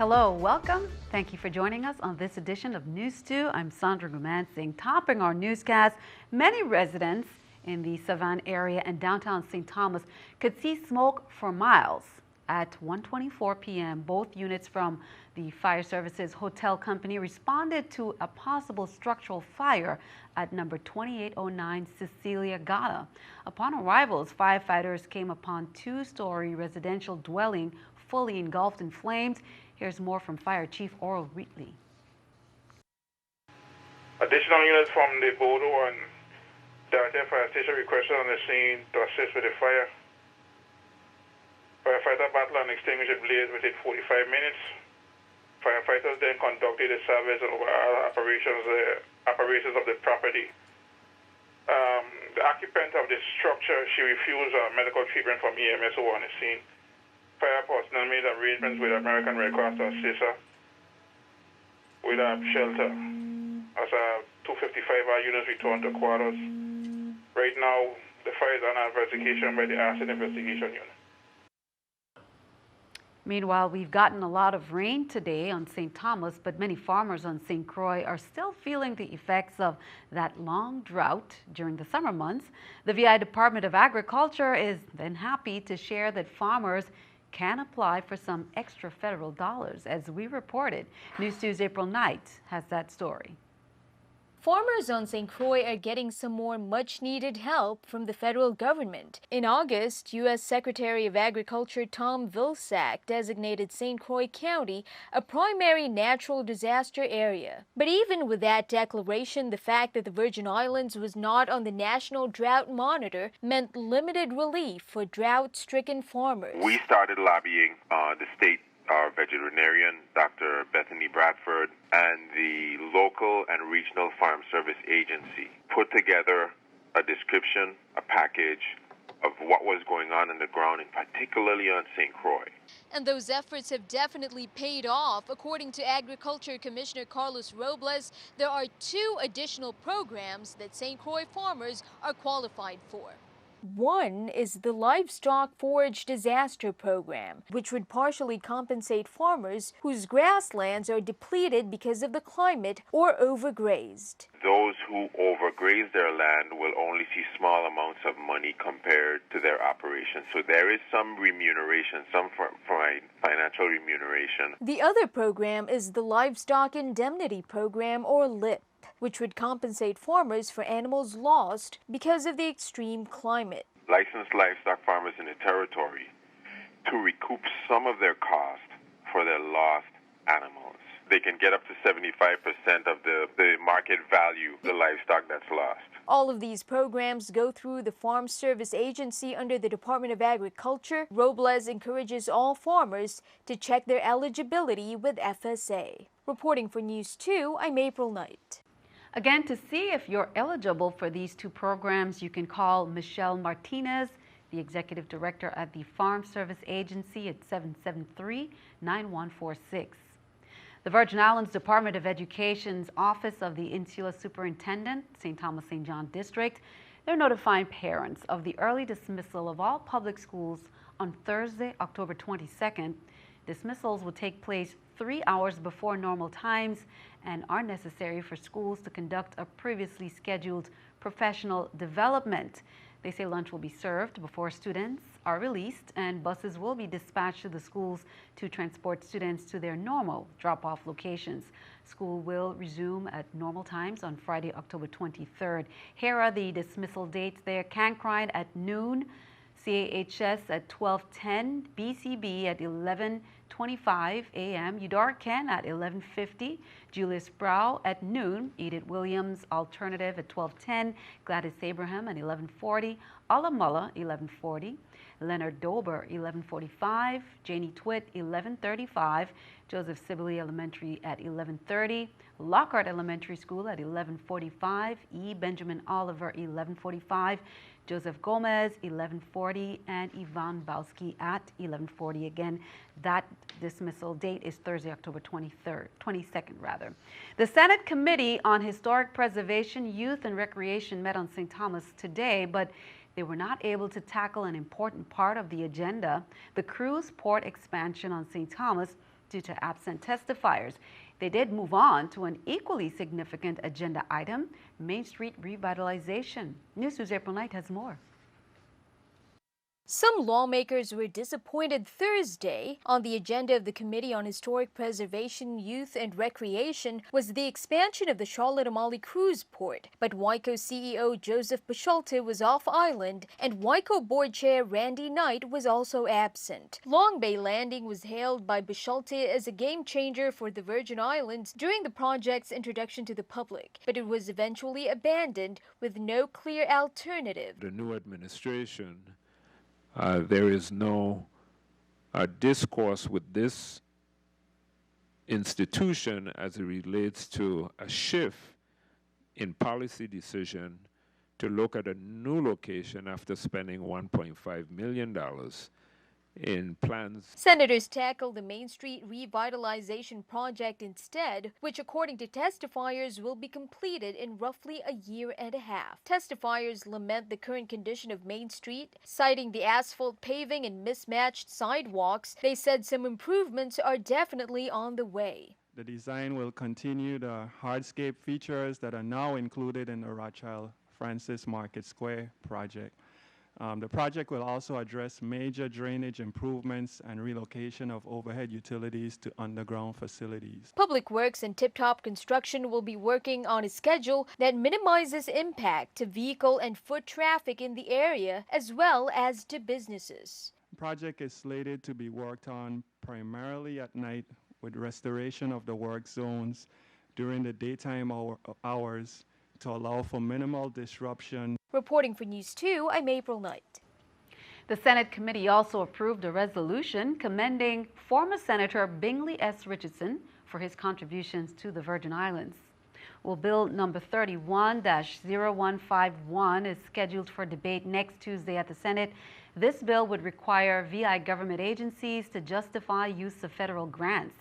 Hello, welcome. Thank you for joining us on this edition of News 2. I'm Sandra Gumansing. Topping our newscast, many residents in the Savannah area and downtown St. Thomas could see smoke for miles. At 1:24 p.m., both units from the fire services hotel company responded to a possible structural fire at number 2809 Cecilia Gata. Upon arrivals, firefighters came upon two-story residential dwelling fully engulfed in flames. Here's more from Fire Chief Oral Wheatley. Additional units from the Bodo and Dartmouth Fire Station requested on the scene to assist with the fire. Firefighter battle and extinguish the blaze within 45 minutes. Firefighters then conducted a survey of operations of the property. The occupant of the structure, she refused medical treatment from EMSO on the scene. Fire personnel made arrangements with American Red Cross to assist her with a shelter. As 255 units returned to quarters. Right now, the fire is under investigation by the Acid Investigation Unit. Meanwhile, we've gotten a lot of rain today on St. Thomas, but many farmers on St. Croix are still feeling the effects of that long drought during the summer months. The VI Department of Agriculture is then happy to share that farmers can apply for some extra federal dollars, as we reported. News 2's April Knight has that story. Farmers on St. Croix are getting some more much-needed help from the federal government. In August, U.S. Secretary of Agriculture Tom Vilsack designated St. Croix County a primary natural disaster area. But even with that declaration, the fact that the Virgin Islands was not on the National Drought Monitor meant limited relief for drought-stricken farmers. We started lobbying the state, our veterinarian, Dr. Bethany Bradford, and the local and regional farm service agency put together a description, a package of what was going on in the ground, and particularly on St. Croix. And those efforts have definitely paid off. According to Agriculture Commissioner Carlos Robles, there are 2 additional programs that St. Croix farmers are qualified for. One is the Livestock Forage Disaster Program, which would partially compensate farmers whose grasslands are depleted because of the climate or overgrazed. Those who overgraze their land will only see small amounts of money compared to their operation. So there is some remuneration, some financial remuneration. The other program is the Livestock Indemnity Program, or LIP, which would compensate farmers for animals lost because of the extreme climate. Licensed livestock farmers in the territory to recoup some of their cost for their lost animals. They can get up to 75% of the market value of the livestock that's lost. All of these programs go through the Farm Service Agency under the Department of Agriculture. Robles encourages all farmers to check their eligibility with FSA. Reporting for News 2, I'm April Knight. Again, to see if you're eligible for these 2 programs, you can call Michelle Martinez, the Executive Director at the Farm Service Agency, at 773-9146. The Virgin Islands Department of Education's Office of the Insula Superintendent, St. Thomas St. John District, they're notifying parents of the early dismissal of all public schools on Thursday, October 22nd. Dismissals will take place 3 hours before normal times and are necessary for schools to conduct a previously scheduled professional development. They say lunch will be served before students are released, and buses will be dispatched to the schools to transport students to their normal drop-off locations. School will resume at normal times on Friday, October 23rd. Here are the dismissal dates there. Cancrine at noon, CAHS at 12:10, BCB at 11:25 a.m., Udarken at 11:50, Julius Brow at noon, Edith Williams Alternative at 12:10, Gladys Abraham at 11:40, Alamulla 11:40, Leonard Dober 11:45, Janie Twitt 11:35, Joseph Sibley Elementary at 11:30, Lockhart Elementary School at 11:45, E. Benjamin Oliver 11:45, Joseph Gomez 11:40, and Ivan Bowski at 11:40. Again, that dismissal date is Thursday, October 22nd. The Senate Committee on Historic Preservation, Youth and Recreation met on St. Thomas today, but they were not able to tackle an important part of the agenda, the cruise port expansion on St. Thomas, due to absent testifiers. They did move on to an equally significant agenda item, Main Street revitalization. NEWS2's April Knight has more. Some lawmakers were disappointed Thursday. On the agenda of the Committee on Historic Preservation, Youth and Recreation was the expansion of the Charlotte-Amalie cruise port. But WICO CEO Joseph Bischolte was off island, and WICO Board Chair Randy Knight was also absent. Long Bay Landing was hailed by Bischolte as a game changer for the Virgin Islands during the project's introduction to the public, but it was eventually abandoned with no clear alternative. The new administration, there is no discourse with this institution as it relates to a shift in policy decision to look at a new location after spending $1.5 million in plans. Senators tackled the Main Street revitalization project instead, which according to testifiers will be completed in roughly a year and a half. Testifiers lament the current condition of Main Street, citing the asphalt paving and mismatched sidewalks. They said some improvements are definitely on the way. The design will continue the hardscape features that are now included in the Rothschild Francis Market Square project. The project will also address major drainage improvements and relocation of overhead utilities to underground facilities. Public Works and Tip Top Construction will be working on a schedule that minimizes impact to vehicle and foot traffic in the area, as well as to businesses. The project is slated to be worked on primarily at night, with restoration of the work zones during the daytime hours to allow for minimal disruption. Reporting for News 2, I'm April Knight. The Senate committee also approved a resolution commending former Senator Bingley S. Richardson for his contributions to the Virgin Islands. Well, Bill number 31-0151 is scheduled for debate next Tuesday at the Senate. This bill would require VI government agencies to justify use of federal grants.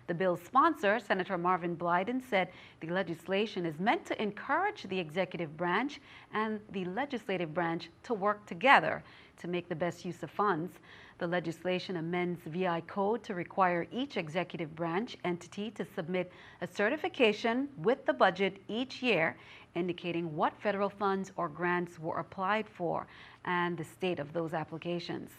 The bill's sponsor, Senator Marvin Blyden, said the legislation is meant to encourage the executive branch and the legislative branch to work together to make the best use of funds. The legislation amends VI code to require each executive branch entity to submit a certification with the budget each year indicating what federal funds or grants were applied for and the state of those applications.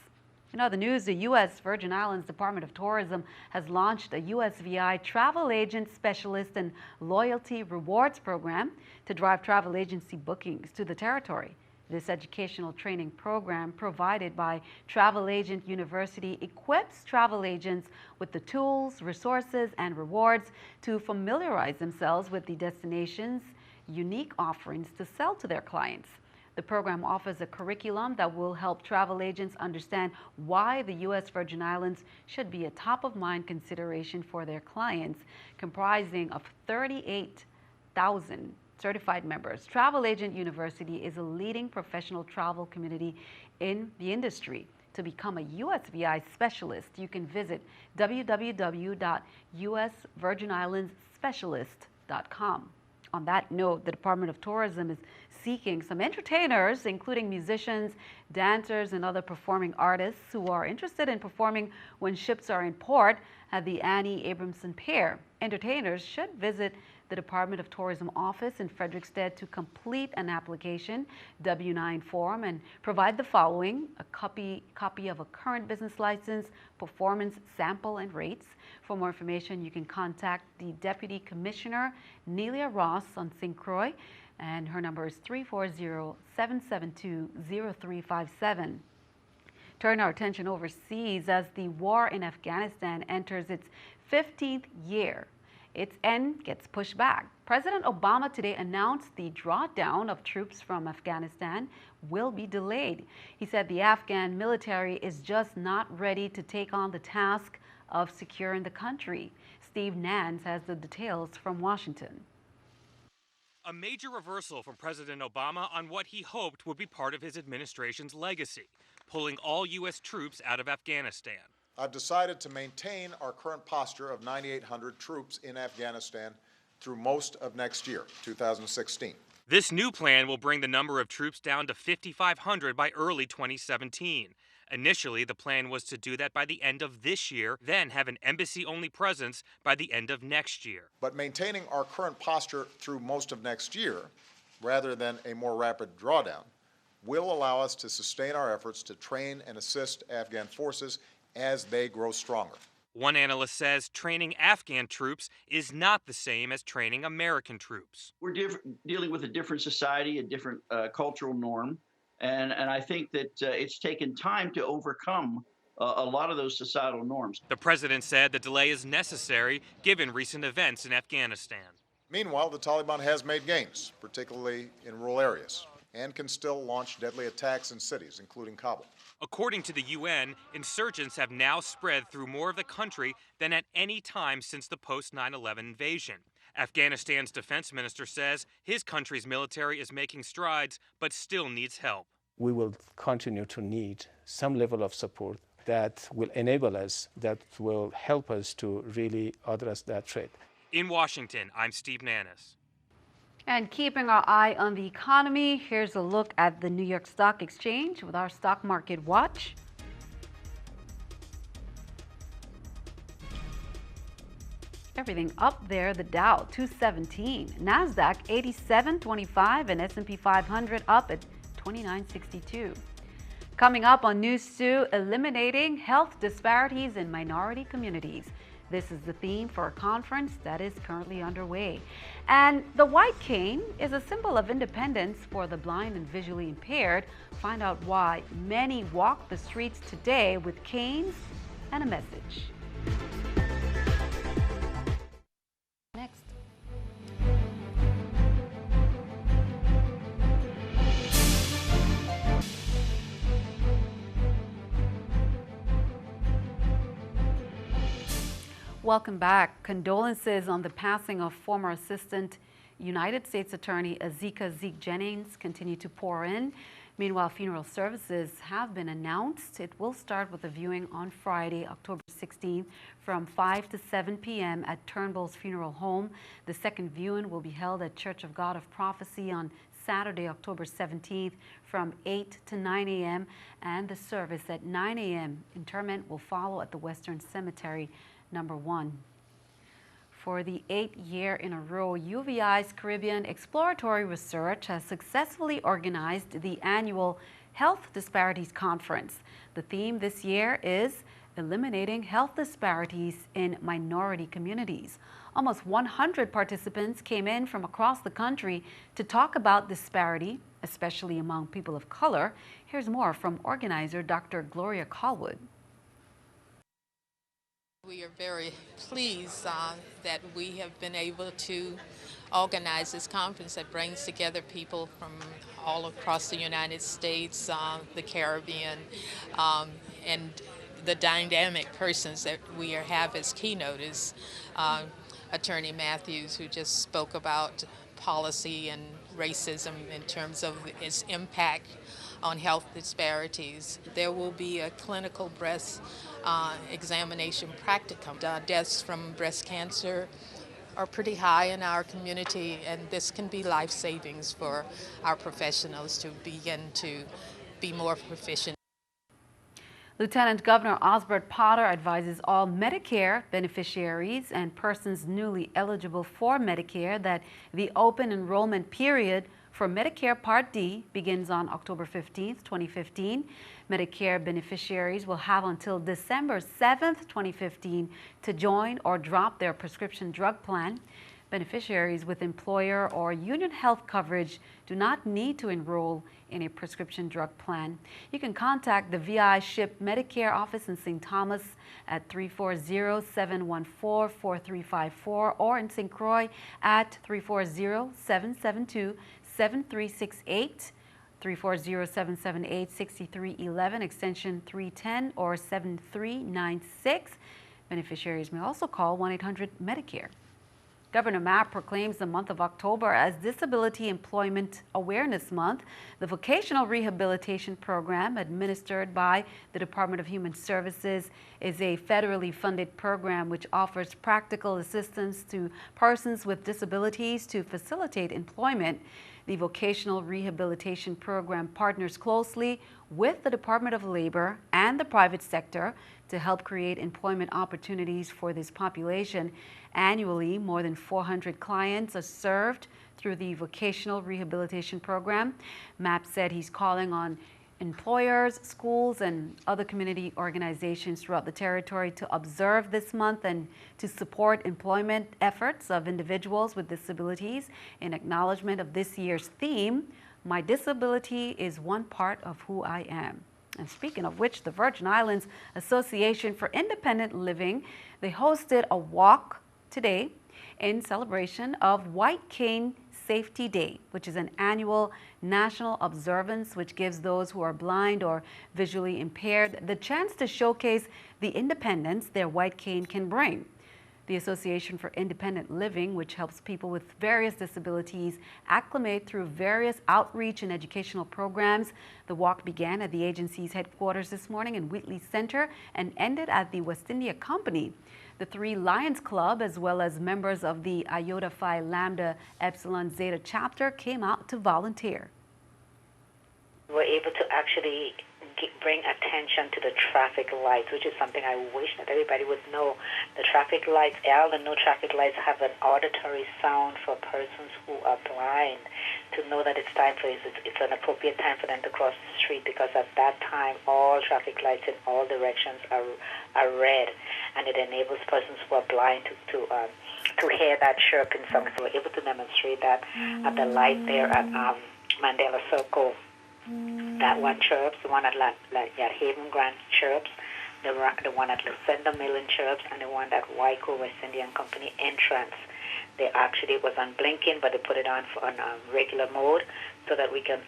In other news, the U.S. Virgin Islands Department of Tourism has launched a USVI Travel Agent Specialist and Loyalty Rewards Program to drive travel agency bookings to the territory. This educational training program provided by Travel Agent University equips travel agents with the tools, resources, and rewards to familiarize themselves with the destination's unique offerings to sell to their clients. The program offers a curriculum that will help travel agents understand why the U.S. Virgin Islands should be a top-of-mind consideration for their clients, comprising of 38,000 certified members. Travel Agent University is a leading professional travel community in the industry. To become a USVI specialist, you can visit www.usvirginislandsspecialist.com. On that note, the Department of Tourism is seeking some entertainers, including musicians, dancers, and other performing artists who are interested in performing when ships are in port at the Annie Abramson Pier. Entertainers should visit the Department of Tourism office in Frederiksted to complete an application W-9 form and provide the following: a copy of a current business license, performance sample, and rates. For more information, you can contact the Deputy Commissioner, Nelia Ross, on St. Croix, and her number is 340-772-0357. Turn our attention overseas as the war in Afghanistan enters its 15th year. Its end gets pushed back. President Obama today announced the drawdown of troops from Afghanistan will be delayed. He said the Afghan military is just not ready to take on the task of securing the country. Steve Nance has the details from Washington. A major reversal from President Obama on what he hoped would be part of his administration's legacy, pulling all U.S. troops out of Afghanistan. I've decided to maintain our current posture of 9,800 troops in Afghanistan through most of next year, 2016. This new plan will bring the number of troops down to 5,500 by early 2017, Initially, the plan was to do that by the end of this year, then have an embassy-only presence by the end of next year. But maintaining our current posture through most of next year, rather than a more rapid drawdown, will allow us to sustain our efforts to train and assist Afghan forces as they grow stronger. One analyst says training Afghan troops is not the same as training American troops. We're dealing with a different society, a different cultural norm. And I think that it's taken time to overcome a lot of those societal norms. The president said the delay is necessary given recent events in Afghanistan. Meanwhile, the Taliban has made gains, particularly in rural areas, and can still launch deadly attacks in cities, including Kabul. According to the UN, insurgents have now spread through more of the country than at any time since the post-9/11 invasion. Afghanistan's defense minister says his country's military is making strides, but still needs help. We will continue to need some level of support that will enable us, that will help us to really address that threat. In Washington, I'm Steve Nannis. And keeping our eye on the economy, here's a look at the New York Stock Exchange with our stock market watch. Everything up there. The Dow 217, Nasdaq 87.25, and S&P 500 up at 29.62. Coming up on News 2, eliminating health disparities in minority communities. This is the theme for a conference that is currently underway. And the white cane is a symbol of independence for the blind and visually impaired. Find out why many walk the streets today with canes and a message. Next. Welcome back. Condolences on the passing of former Assistant United States Attorney Zeke Jennings continue to pour in. Meanwhile, funeral services have been announced. It will start with a viewing on Friday, October 16th from 5 to 7 p.m. at Turnbull's Funeral Home. The second viewing will be held at Church of God of Prophecy on Saturday, October 17th from 8 to 9 a.m. and the service at 9 a.m. Interment will follow at the Western Cemetery number 1. For the 8th year in a row, UVI's Caribbean Exploratory Research has successfully organized the annual Health Disparities Conference. The theme this year is eliminating health disparities in minority communities. Almost 100 participants came in from across the country to talk about disparity, especially among people of color. Here's more from organizer Dr. Gloria Callwood. We are very pleased that we have been able to organize this conference that brings together people from all across the United States, the Caribbean, and the dynamic persons that we have as keynote is Attorney Matthews, who just spoke about policy and racism in terms of its impact on health disparities. There will be a clinical breast examination practicum. Deaths from breast cancer are pretty high in our community, and this can be life savings for our professionals to begin to be more proficient. Lieutenant Governor Osbert Potter advises all Medicare beneficiaries and persons newly eligible for Medicare that the open enrollment period for Medicare Part D begins on October 15th, 2015. Medicare beneficiaries will have until December 7th, 2015 to join or drop their prescription drug plan. Beneficiaries with employer or union health coverage do not need to enroll in a prescription drug plan. You can contact the VI SHIP Medicare office in St. Thomas at 340-714-4354 or in St. Croix at 340-772-7368, 340-778-6311, extension 310 or 7396. Beneficiaries may also call 1-800-MEDICARE. Governor Mapp proclaims the month of October as Disability Employment Awareness Month. The Vocational Rehabilitation Program, administered by the Department of Human Services, is a federally funded program which offers practical assistance to persons with disabilities to facilitate employment. The Vocational Rehabilitation Program partners closely with the Department of Labor and the private sector to help create employment opportunities for this population. Annually, more than 400 clients are served through the Vocational Rehabilitation Program. MAP said he's calling on employers, schools, and other community organizations throughout the territory to observe this month and to support employment efforts of individuals with disabilities in acknowledgement of this year's theme, "My Disability is One Part of Who I Am." And speaking of which, the Virgin Islands Association for Independent Living, they hosted a walk today in celebration of White Cane Safety Day, which is an annual national observance which gives those who are blind or visually impaired the chance to showcase the independence their white cane can bring. The Association for Independent Living, which helps people with various disabilities acclimate through various outreach and educational programs. The walk began at the agency's headquarters this morning in Wheatley Center and ended at the West India Company. The Three Lions Club, as well as members of the Iota Phi Lambda Epsilon Zeta chapter, came out to volunteer. We're able to actually bring attention to the traffic lights, which is something I wish that everybody would know. The traffic lights, all the no traffic lights have an auditory sound for persons who are blind to know that it's time for it's an appropriate time for them to cross the street, because at that time all traffic lights in all directions are red, and it enables persons who are blind to hear that chirping song. So we're able to demonstrate that at the light there at Mandela Circle. That one chirps, the one at Haven Grant chirps, the one at Lucinda Millen chirps, and the one at Waiko West Indian Company entrance. They actually was on blinking, but they put it on regular mode so that we can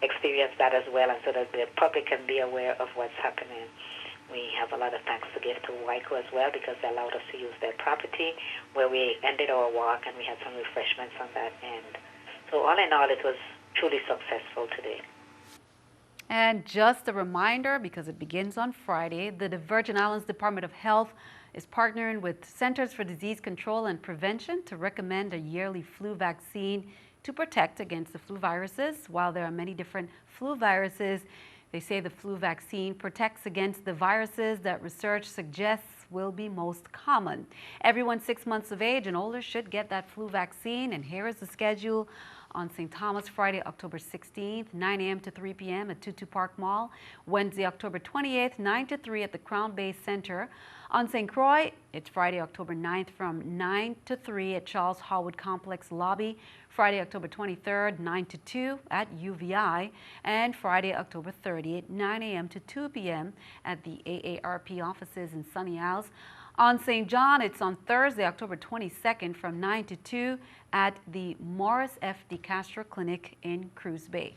experience that as well, and so that the public can be aware of what's happening. We have a lot of thanks to give to Waiko as well, because they allowed us to use their property, where we ended our walk and we had some refreshments on that end. So all in all, it was truly successful today. And just a reminder, because it begins on Friday, the Virgin Islands Department of Health is partnering with Centers for Disease Control and Prevention to recommend a yearly flu vaccine to protect against the flu viruses. While there are many different flu viruses, they say the flu vaccine protects against the viruses that research suggests will be most common. Everyone 6 months of age and older should get that flu vaccine, and here is the schedule. On St. Thomas, Friday, October 16th, 9 a.m. to 3 p.m. at Tutu Park Mall. Wednesday, October 28th, 9 to 3 at the Crown Bay Center. On St. Croix, it's Friday, October 9th from 9 to 3 at Charles Harwood Complex Lobby. Friday, October 23rd, 9 to 2 at UVI. And Friday, October 30th, 9 a.m. to 2 p.m. at the AARP offices in Sunny Isles. On St. John, it's on Thursday, October 22nd from 9 to 2 at the Morris F. DeCastro Clinic in Cruz Bay.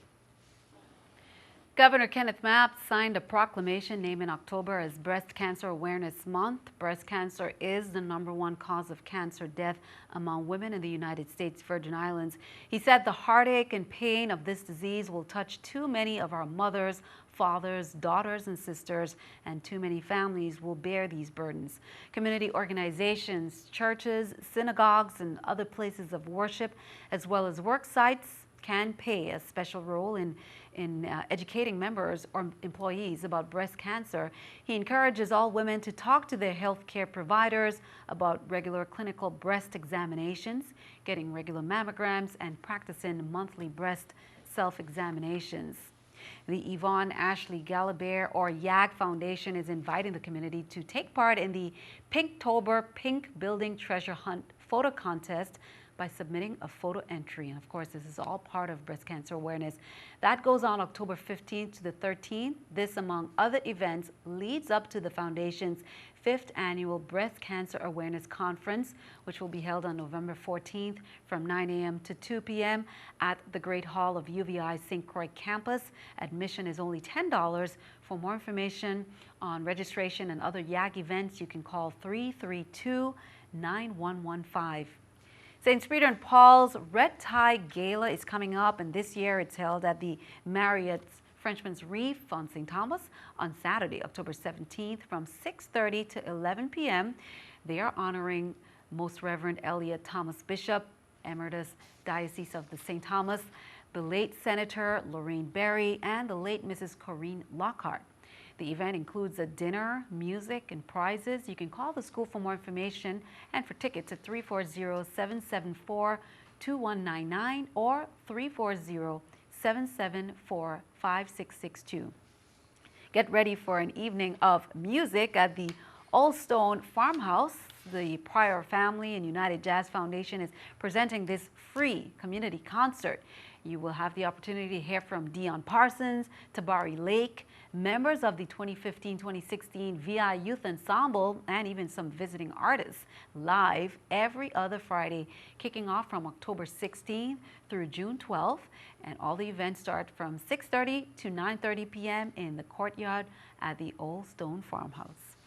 Governor Kenneth Mapp signed a proclamation naming October as Breast Cancer Awareness Month. Breast cancer is the #1 cause of cancer death among women in the United States Virgin Islands. He said the heartache and pain of this disease will touch too many of our mothers, fathers, daughters, and sisters, and too many families will bear these burdens. Community organizations, churches, synagogues, and other places of worship, as well as work sites, can play a special role in educating members or employees about breast cancer. He encourages all women to talk to their health care providers about regular clinical breast examinations, getting regular mammograms, and practicing monthly breast self-examinations. The Yvonne Ashley Galabert or YAG Foundation is inviting the community to take part in the Pinktober Pink Building Treasure Hunt photo contest by submitting a photo entry. And of course, this is all part of breast cancer awareness. That goes on October 15th to the 13th. This, among other events, leads up to the Foundation's 5th Annual Breast Cancer Awareness Conference, which will be held on November 14th from 9 a.m. to 2 p.m. at the Great Hall of UVI St. Croix campus. Admission is only $10. For more information on registration and other YAG events, you can call 332-9115. St. Peter and Paul's Red Tie Gala is coming up, and this year it's held at the Marriott's Frenchman's Reef on St. Thomas on Saturday, October 17th from 6:30 to 11 p.m. They are honoring Most Reverend Elliot Thomas Bishop, Emeritus Diocese of the St. Thomas, the late Senator Lorraine Berry, and the late Mrs. Corinne Lockhart. The event includes a dinner, music, and prizes. You can call the school for more information and for tickets at 340-774-2199 or 340-774-5662. Get ready for an evening of music at the Old Stone Farmhouse. The Pryor family and United Jazz Foundation is presenting this free community concert. You will have the opportunity to hear from Dion Parsons, Tabari Lake, members of the 2015-2016 VI Youth Ensemble, and even some visiting artists live every other Friday, kicking off from October 16th through June 12th. And all the events start from 6:30 to 9:30 p.m. in the courtyard at the Old Stone Farmhouse.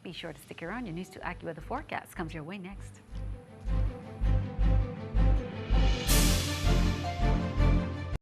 Be sure to stick around. Your News 2 AccuWeather forecast comes your way next.